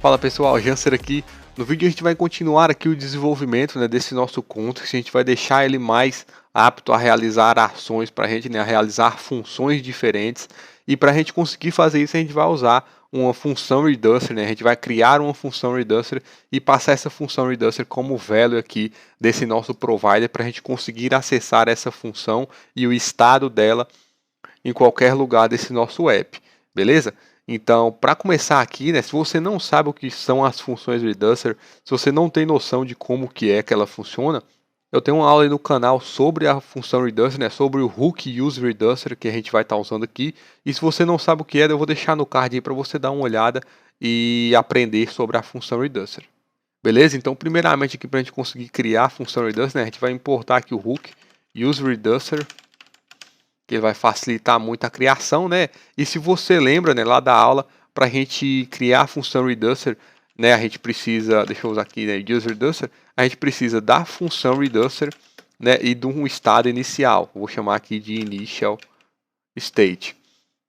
Fala pessoal, Janser aqui. No vídeo a gente vai continuar aqui o desenvolvimento, né, desse nosso context. A gente vai deixar ele mais apto a realizar ações para a gente, né, a realizar funções diferentes. E para a gente conseguir fazer isso, a gente vai usar uma função reducer, né? A gente vai criar uma função reducer e passar essa função reducer como value aqui desse nosso provider para a gente conseguir acessar essa função e o estado dela em qualquer lugar desse nosso app, beleza? Então, para começar aqui, né, se você não sabe o que são as funções reducer, se você não tem noção de como que ela funciona, eu tenho uma aula aí no canal sobre a função reducer, né, sobre o hook use reducer que a gente vai estar usando aqui. E se você não sabe o que é, eu vou deixar no card aí para você dar uma olhada e aprender sobre a função reducer. Beleza? Então, primeiramente aqui para a gente conseguir criar a função reducer, né, a gente vai importar aqui o hook use reducer, que vai facilitar muito a criação, né? E se você lembra, né, lá da aula, para a gente criar a função reducer, né, a gente precisa, deixa eu usar aqui, né, use reducer, a gente precisa da função reducer, né, e de um estado inicial. Vou chamar aqui de initial state.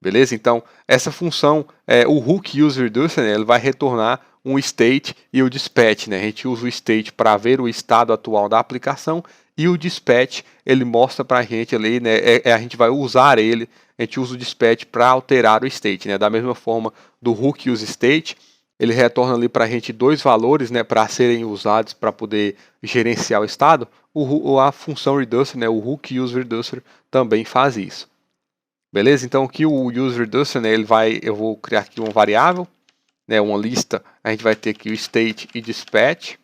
Beleza? Então, essa função, o hook use reducer, né, ele vai retornar um state e o dispatch, né? A gente usa o state para ver o estado atual da aplicação e o dispatch ele mostra para a gente ali, né? A gente vai usar ele, a gente usa o dispatch para alterar o state, né? Da mesma forma do hook use state, ele retorna ali para a gente dois valores, né? Para serem usados para poder gerenciar o estado. A função reducer, né? O hook use reducer também faz isso. Beleza? Então aqui o use reducer, né, eu vou criar aqui uma variável, né, uma lista, a gente vai ter aqui o state e dispatch,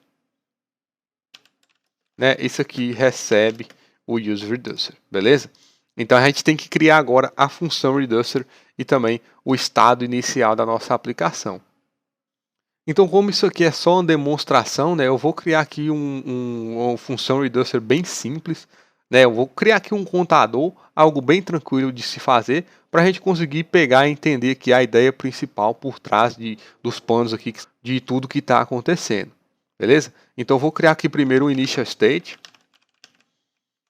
né, isso aqui recebe o use reducer, beleza? Então a gente tem que criar agora a função reducer e também o estado inicial da nossa aplicação. Então, como isso aqui é só uma demonstração, né, eu vou criar aqui uma função reducer bem simples, né, eu vou criar aqui um contador, algo bem tranquilo de se fazer, para a gente conseguir pegar e entender que a ideia principal por trás dos panos aqui, de tudo que está acontecendo, beleza? Então, eu vou criar aqui primeiro o initial state,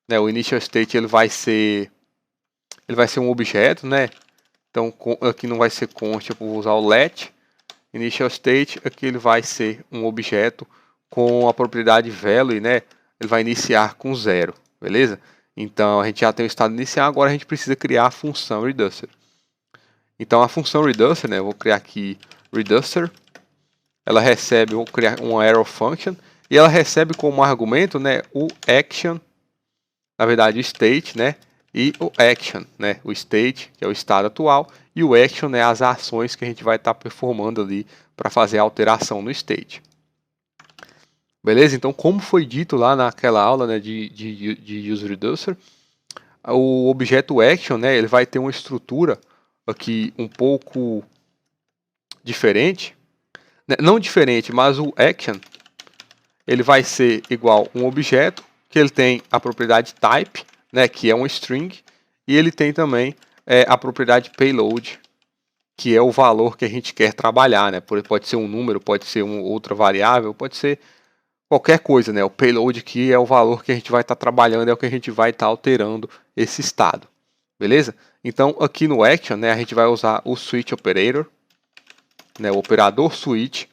né, o initial state ele vai ser um objeto, né, então aqui não vai ser const, eu vou usar o let. Initial state, aqui ele vai ser um objeto com a propriedade value, né? Ele vai iniciar com 0, beleza? Então a gente já tem o estado inicial, agora a gente precisa criar a função reducer. Então a função reducer, né? Eu vou criar aqui reducer. Ela recebe, vou criar uma arrow function e ela recebe como argumento, né? O action, na verdade o state, né? E o action, né? O state, que é o estado atual, e o action, né? As ações que a gente vai estar performando ali para fazer a alteração no state. Beleza? Então, como foi dito lá naquela aula, né, de use reducer, o objeto action, né? Ele vai ter uma estrutura aqui um pouco diferente, né? Não diferente, mas o action ele vai ser igual a um objeto que ele tem a propriedade type, né, que é um string, e ele tem também a propriedade payload, que é o valor que a gente quer trabalhar, né? Pode ser um número, pode ser uma outra variável, pode ser qualquer coisa, né? O payload aqui é o valor que a gente vai estar trabalhando, é o que a gente vai estar alterando esse estado, beleza? Então aqui no action, né, a gente vai usar o switch operator, né, o operador switch.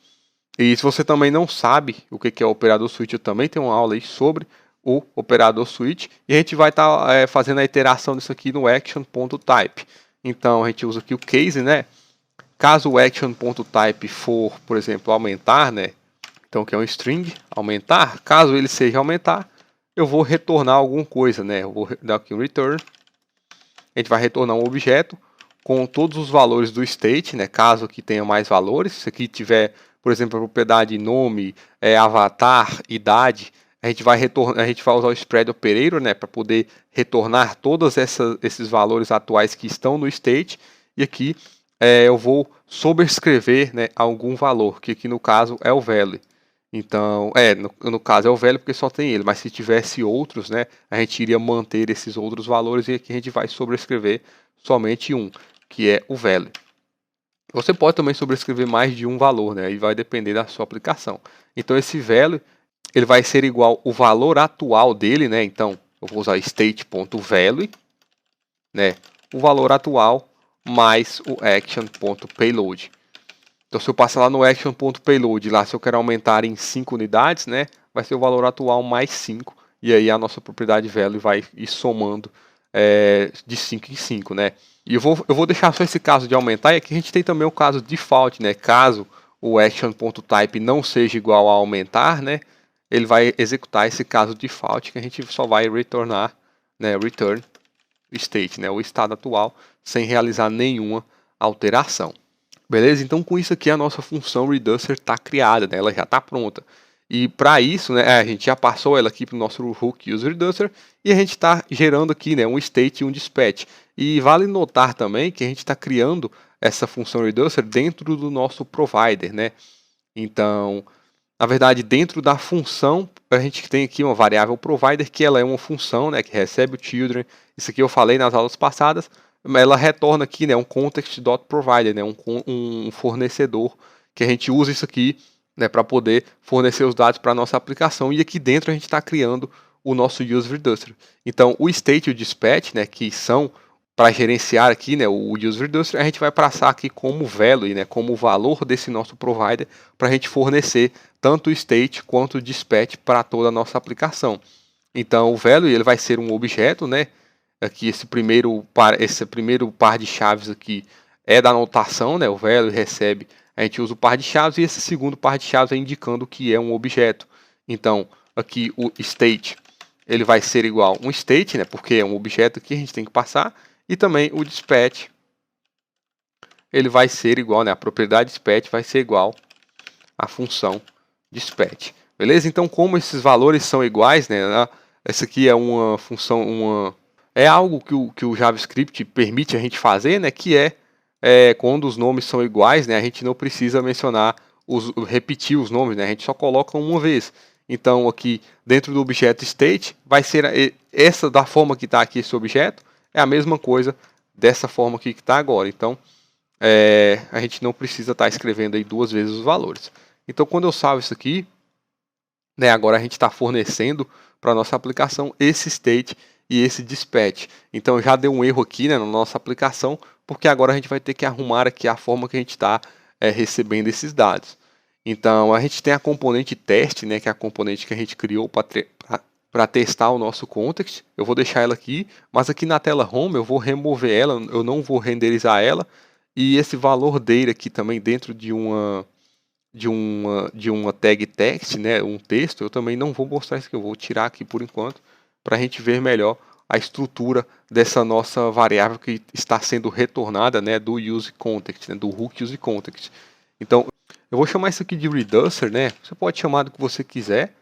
E se você também não sabe o que é o operador switch, eu também tenho uma aula aí sobre o operador switch. E a gente vai estar fazendo a iteração disso aqui no action.type. Então a gente usa aqui o case, né? Caso o action.type for, por exemplo, aumentar, né? Então que é um string, aumentar. Caso ele seja aumentar, eu vou retornar alguma coisa, né? Eu vou dar aqui um return. A gente vai retornar um objeto com todos os valores do state, né? Caso que tenha mais valores. Se aqui tiver, por exemplo, a propriedade nome, avatar, idade, a gente vai usar o spread operator, né, para poder retornar todos esses valores atuais que estão no state. E aqui eu vou sobrescrever, né, algum valor, que aqui no caso é o value. Então, no caso é o value porque só tem ele, mas se tivesse outros, né, a gente iria manter esses outros valores e aqui a gente vai sobrescrever somente um, que é o value. Você pode também sobrescrever mais de um valor, né? Aí vai depender da sua aplicação. Então esse value ele vai ser igual ao valor atual dele, né? Então eu vou usar state.value, né? O valor atual mais o action.payload. Então, se eu passar lá no action.payload, lá se eu quero aumentar em 5 unidades, né, vai ser o valor atual mais 5, e aí a nossa propriedade value vai ir somando de 5 em 5, né. E eu vou deixar só esse caso de aumentar, e aqui a gente tem também o caso default, né, caso o action.type não seja igual a aumentar, né, ele vai executar esse caso default, que a gente só vai retornar, né, return state, né, o estado atual, sem realizar nenhuma alteração. Beleza? Então, com isso aqui, a nossa função reducer está criada, né? Ela já está pronta. E para isso, né, a gente já passou ela aqui para o nosso hook use reducer e a gente está gerando aqui, né, um state e um dispatch. E vale notar também que a gente está criando essa função reducer dentro do nosso provider, né? Então, na verdade, dentro da função, a gente tem aqui uma variável provider, que ela é uma função, né, que recebe o children. Isso aqui eu falei nas aulas passadas. Ela retorna aqui, né, um context.provider, né, um fornecedor, que a gente usa isso aqui, né, para poder fornecer os dados para a nossa aplicação. E aqui dentro a gente está criando o nosso use reducer. Então, o state e o dispatch, né, que são para gerenciar aqui, né, o use reducer, a gente vai passar aqui como value, né, como o valor desse nosso provider, para a gente fornecer tanto o state quanto o dispatch para toda a nossa aplicação. Então, o value ele vai ser um objeto, né? Aqui esse primeiro par de chaves aqui é da notação, né? O value recebe, a gente usa o par de chaves, e esse segundo par de chaves é indicando que é um objeto. Então, aqui o state ele vai ser igual um state, né? Porque é um objeto que a gente tem que passar, e também o dispatch ele vai ser igual, né? A propriedade dispatch vai ser igual à função dispatch. Beleza? Então, como esses valores são iguais, né? Essa aqui é uma função, é algo que o JavaScript permite a gente fazer, né? Que quando os nomes são iguais, né? A gente não precisa mencionar, repetir os nomes, né? A gente só coloca uma vez. Então, aqui dentro do objeto state, vai ser essa da forma que está aqui esse objeto, é a mesma coisa dessa forma aqui que está agora. Então, a gente não precisa estar escrevendo aí duas vezes os valores. Então, quando eu salvo isso aqui, né, agora a gente está fornecendo para a nossa aplicação esse state e esse dispatch. Então, já deu um erro aqui, né, na nossa aplicação, porque agora a gente vai ter que arrumar aqui a forma que a gente está recebendo esses dados. Então, a gente tem a componente teste, né, que é a componente que a gente criou para testar o nosso context. Eu vou deixar ela aqui, mas aqui na tela home eu vou remover ela, eu não vou renderizar ela. E esse valor dele aqui também dentro de uma tag text, né, um texto, eu também não vou mostrar isso aqui, eu vou tirar aqui por enquanto, para a gente ver melhor a estrutura dessa nossa variável que está sendo retornada, né, do use context, né, do hook use context. Então, eu vou chamar isso aqui de reducer, né, você pode chamar do que você quiser.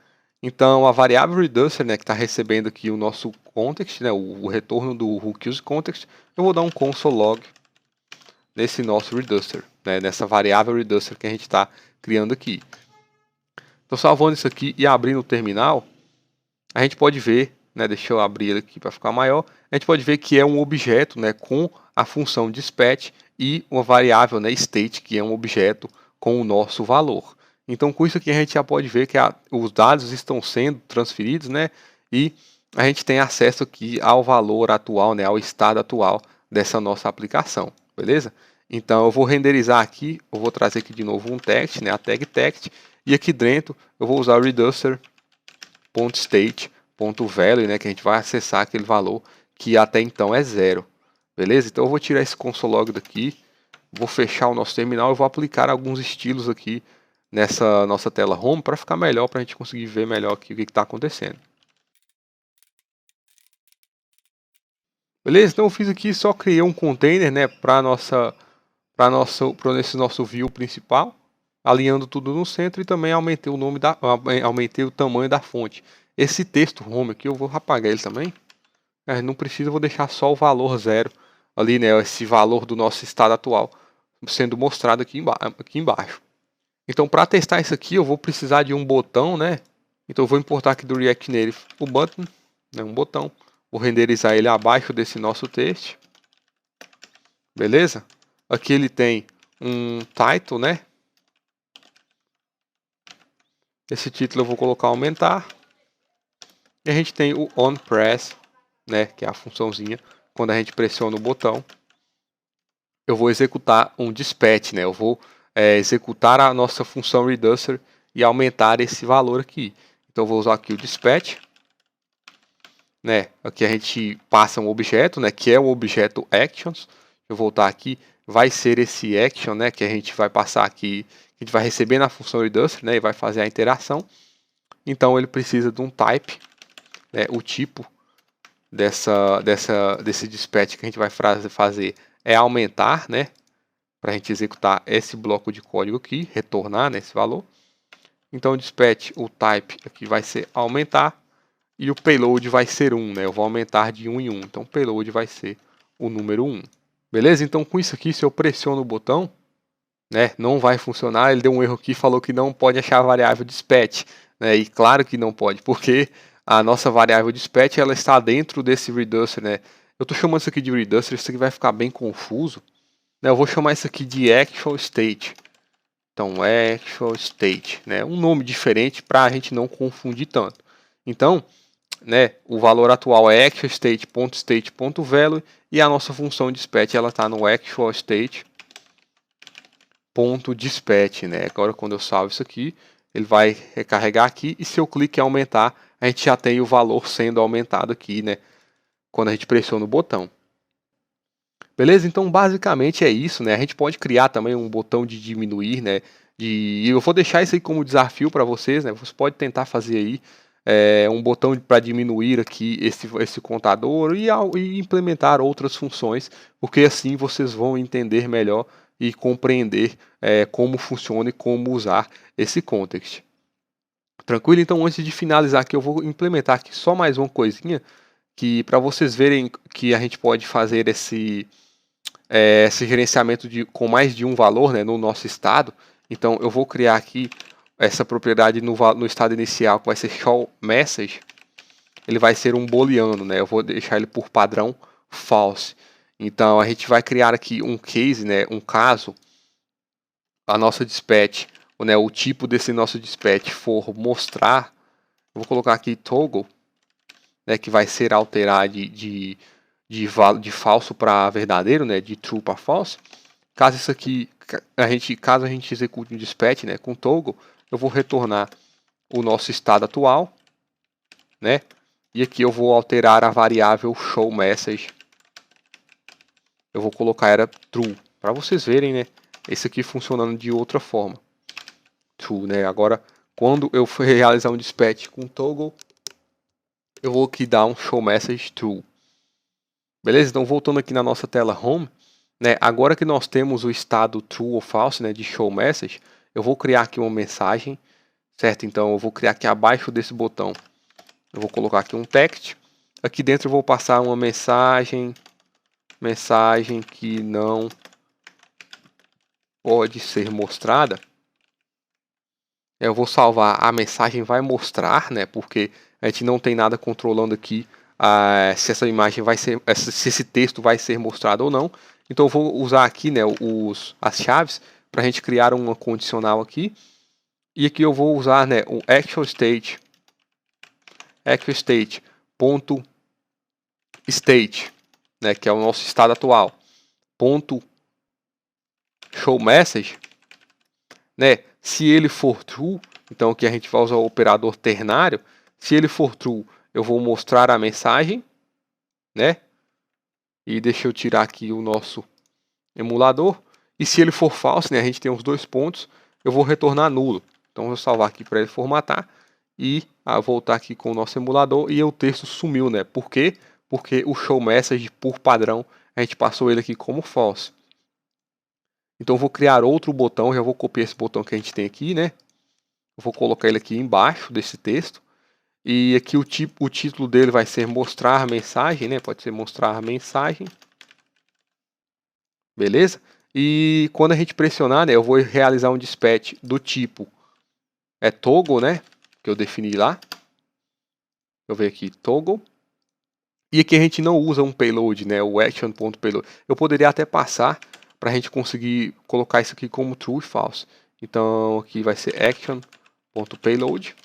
Então, a variável reducer, né, que está recebendo aqui o nosso context, né, o retorno do hook use context, eu vou dar um console log nesse nosso reducer, né, nessa variável reducer que a gente está criando aqui. Então, salvando isso aqui e abrindo o terminal, a gente pode ver, né, deixa eu abrir ele aqui para ficar maior, a gente pode ver que é um objeto, né, com a função dispatch e uma variável, né, state, que é um objeto com o nosso valor. Então, com isso aqui a gente já pode ver que os dados estão sendo transferidos, né, e a gente tem acesso aqui ao valor atual, né, ao estado atual dessa nossa aplicação, beleza? Então, eu vou renderizar aqui, eu vou trazer aqui de novo um text, né, a tag text, e aqui dentro eu vou usar o reducer.state.value, né, que a gente vai acessar aquele valor que até então é 0, beleza? Então, eu vou tirar esse console log daqui, vou fechar o nosso terminal e vou aplicar alguns estilos aqui nessa nossa tela home para ficar melhor, para a gente conseguir ver melhor aqui o que está acontecendo. Beleza? Então eu fiz aqui, só criei um container, né, para esse nosso view principal, alinhando tudo no centro, e também aumentei aumentei o tamanho da fonte. Esse texto home aqui eu vou apagar ele também. Não precisa, eu vou deixar só o valor 0 ali, né, esse valor do nosso estado atual sendo mostrado aqui embaixo. Então, para testar isso aqui, eu vou precisar de um botão, né? Então, eu vou importar aqui do React Native o button, né, um botão. Vou renderizar ele abaixo desse nosso texto. Beleza? Aqui ele tem um title, né? Esse título eu vou colocar aumentar. E a gente tem o onPress, né? Que é a funçãozinha. Quando a gente pressiona o botão, eu vou executar um dispatch, né? Eu vou executar a nossa função reducer e aumentar esse valor aqui. Então eu vou usar aqui o dispatch, né? Aqui a gente passa um objeto, né? Que é o objeto actions. Eu vou voltar aqui, vai ser esse action, né? Que a gente vai passar aqui, a gente vai receber na função reducer, né? E vai fazer a interação. Então ele precisa de um type, né? O tipo desse dispatch que a gente vai fazer é aumentar, né? Para a gente executar esse bloco de código aqui, retornar nesse valor. Então o dispatch, o type aqui vai ser aumentar e o payload vai ser 1, né? Eu vou aumentar de 1 em 1. Então o payload vai ser o número 1. Beleza? Então com isso aqui, se eu pressiono o botão, né, não vai funcionar. Ele deu um erro aqui, falou que não pode achar a variável dispatch, né? E claro que não pode, porque a nossa variável dispatch ela está dentro desse reducer, né? Eu estou chamando isso aqui de reducer, isso aqui vai ficar bem confuso. Eu vou chamar isso aqui de actual state. Então, actual state, né? Um nome diferente para a gente não confundir tanto. Então, né, o valor atual é actual state.state.value e a nossa função dispatch ela está no actual state.dispatch, né? Agora, quando eu salvo isso aqui, ele vai recarregar aqui e se eu clique em aumentar, a gente já tem o valor sendo aumentado aqui, né? Quando a gente pressiona o botão. Beleza? Então, basicamente é isso, né? A gente pode criar também um botão de diminuir, né? E eu vou deixar isso aí como desafio para vocês, né? Você pode tentar fazer aí um botão para diminuir aqui esse contador e implementar outras funções, porque assim vocês vão entender melhor e compreender como funciona e como usar esse context. Tranquilo? Então, antes de finalizar aqui, eu vou implementar aqui só mais uma coisinha, que para vocês verem que a gente pode fazer esse gerenciamento com mais de um valor, né, no nosso estado. Então eu vou criar aqui essa propriedade no estado inicial, que vai ser show message. Ele vai ser um booleano, né? Eu vou deixar ele por padrão false. Então a gente vai criar aqui um case, né, um caso. A nossa dispatch, né, o tipo desse nosso dispatch for mostrar. Eu vou colocar aqui toggle, né, que vai ser alterar de falso para verdadeiro, né, de true para false. Caso isso aqui, caso a gente execute um dispatch, né, com toggle, eu vou retornar o nosso estado atual, né? E aqui eu vou alterar a variável show message. Eu vou colocar era true, para vocês verem, né, esse aqui funcionando de outra forma. True, né? Agora, quando eu for realizar um dispatch com toggle, eu vou aqui dar um show message true. Beleza? Então, voltando aqui na nossa tela home, né, agora que nós temos o estado true ou false, né, de show message, eu vou criar aqui uma mensagem, certo? Então eu vou criar aqui abaixo desse botão, eu vou colocar aqui um text. Aqui dentro eu vou passar uma mensagem que não pode ser mostrada. Eu vou salvar a mensagem vai mostrar, né? Porque a gente não tem nada controlando aqui se essa imagem vai ser, se esse texto vai ser mostrado ou não. Então eu vou usar aqui, né, as chaves para a gente criar uma condicional aqui. E aqui eu vou usar, né, o actual state ponto state, né, que é o nosso estado atual. Ponto show message, né? Se ele for true, então aqui a gente vai usar o operador ternário. Se ele for true, eu vou mostrar a mensagem, né? E deixa eu tirar aqui o nosso emulador. E se ele for false, né, a gente tem os dois pontos, eu vou retornar nulo. Então eu vou salvar aqui para ele formatar e voltar aqui com o nosso emulador e o texto sumiu, né? Por quê? Porque o show message por padrão a gente passou ele aqui como false. Então eu vou criar outro botão, já vou copiar esse botão que a gente tem aqui, né? Eu vou colocar ele aqui embaixo desse texto. E aqui o título dele vai ser mostrar mensagem, né? Pode ser mostrar mensagem. Beleza? E quando a gente pressionar, né, eu vou realizar um dispatch do tipo toggle, né? Que eu defini lá. Eu venho aqui toggle. E aqui a gente não usa um payload, né? O action.payload. Eu poderia até passar para a gente conseguir colocar isso aqui como true e false. Então aqui vai ser action.payload.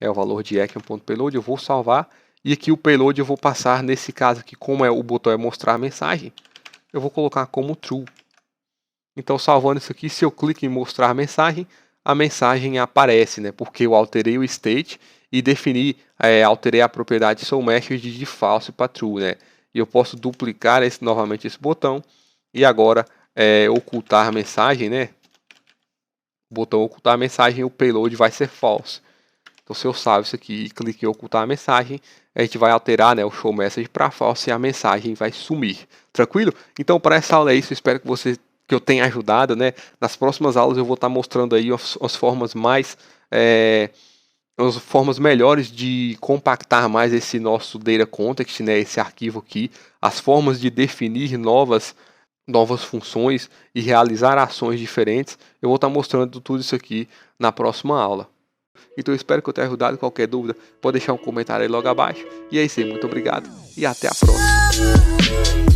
É o valor de action.payload. Eu vou salvar. E aqui o payload eu vou passar, nesse caso aqui, como o botão é mostrar a mensagem, eu vou colocar como true. Então, salvando isso aqui, se eu clico em mostrar a mensagem aparece, né? Porque eu alterei o state e defini, alterei a propriedade soMessage de false para true, né? E eu posso duplicar novamente esse botão e agora ocultar a mensagem, né? O botão ocultar a mensagem, o payload vai ser false. Então, se eu salvo isso aqui e clique em ocultar a mensagem, a gente vai alterar, né, o show message para false e a mensagem vai sumir. Tranquilo? Então, para essa aula é isso. Espero que eu tenha ajudado, né? Nas próximas aulas eu vou estar mostrando aí as formas as formas melhores de compactar mais esse nosso data context, né, esse arquivo aqui, as formas de definir novas funções e realizar ações diferentes. Eu vou estar mostrando tudo isso aqui na próxima aula. Então eu espero que eu tenha ajudado. Qualquer dúvida, pode deixar um comentário aí logo abaixo. E é isso aí, muito obrigado e até a próxima.